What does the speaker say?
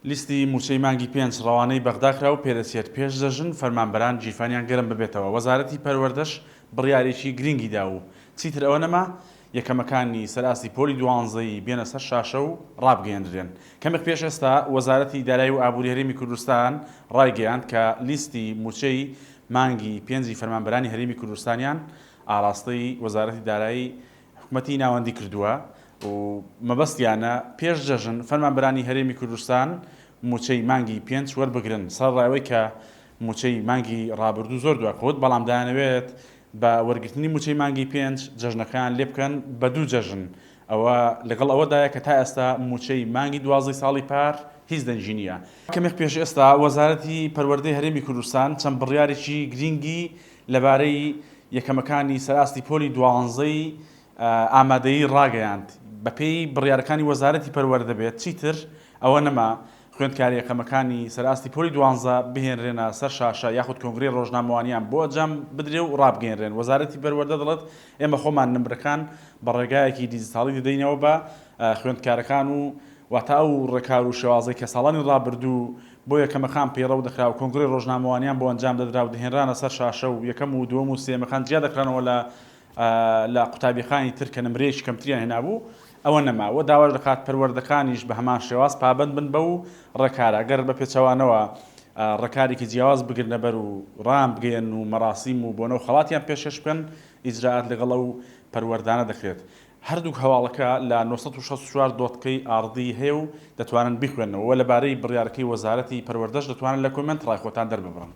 لیستی موچەی مانگی 5 ڕەوانەی بەغداکرا و پێدەچێت پێش دەژن فەرمانبەران جیفانیان گەرم ببێتەوە. وەزارەتی پەروەردەش بڕیارێکی گرنگی دا و چیتر ئەوە نەما یەکەمەکانی سەراستی پۆلی دوانزەی بێنە سەر شاشە و ڕابگەیەندرێن. کەمێک پێش ئێستا وەزارەتی دارایی و ئابووری هەرێمی کوردستان ڕایگەیاند کە لیستی موچەی مانگی 5 فەرمانبەرانی هەرێمی کوردستانیان ئاراستەی وەزارەتی دارایی حکوومەتی ناوەندی کردووە و مەبەستیانە پێش جەژن فەرمانبەرانی هەرێمی کوردستان موچەی مانگی 5 وەربگرن سەرڕایەوەی کە موچەی مانگی ڕابردوو زۆر دووەکەوت، بەڵام دەیانەوێت بە وەرگرتنی موچەی مانگی 5 جەژنەکان لێ بکەن بە دوو جەژن. ئەوە لەگەڵ ئەوەدایە کە تا ئێستا موچەی مانگی 12 ساڵی پار هیچ دەنجی نییە. کەمێک پێش ئێستا وەزارەتی پەروەردەی هەرێمی کوردستان چەند بڕیارێکی گرنگی لەبارەی یەکەمەکانی سەراستی پۆلی دوانزەی ئامادەیی ڕاگەیاند. بەپێی بڕیارەکانی وەزارەتی پەروەردە بێت چیتر ئەوە نەما خوێندکاری یەکەمەکانی سەراستی پۆلی دوانزە بهێنرێنە سەر شاشە یاخود کۆنگرەی ڕۆژنامەوانیان بۆ ئەنجام بدرێ و ڕابگەێنرێن. وەزارەتی پەروەردە دەڵێت ئێمە خۆمان نمبرەکان بە ڕێگایەکی دیجیتاڵی دەدەینەوە بە خوێندکارەکان و واتە ئەو ڕێکار و شێوازەی کە ساڵانی ڕابردوو بۆ یەکەمەکان پێڕەو دەکرا و کۆنگرەی ڕۆژنامەوانیان بۆ ئەنجام دەدرا و دەهێنرانە سەر شاشە و یەکەم و دووەم و سێمەکان جیا دەکرانەوە لە قوتابیەکانی تر کە نمرەیەکی کەمتریان هێنابوو. ئەوە نەما وە داوا دەکات پەروەردەکانیش بە هەمان شێواز پابند بن بە و ڕێکارە گەر بە پێچەوانەوە ڕێکارێکی جیاواز بگرنە بەر و ڕام بگەێن و مەراسیم و بۆنە و خەڵاتیان پێشەش بکەن ئیجراعات لەگەڵ ئەو پەروەردانە دەکرێت. هەردوو هەواڵەکە لە 964 دۆتکەی ئاردی هەیە و دەتوانن بیخوێنەوە و لەبارەی بڕیارەکەی وەزارەتی پەروەردەش دەتوانن لە کۆمنت ڕای خۆتان دەرببڕن.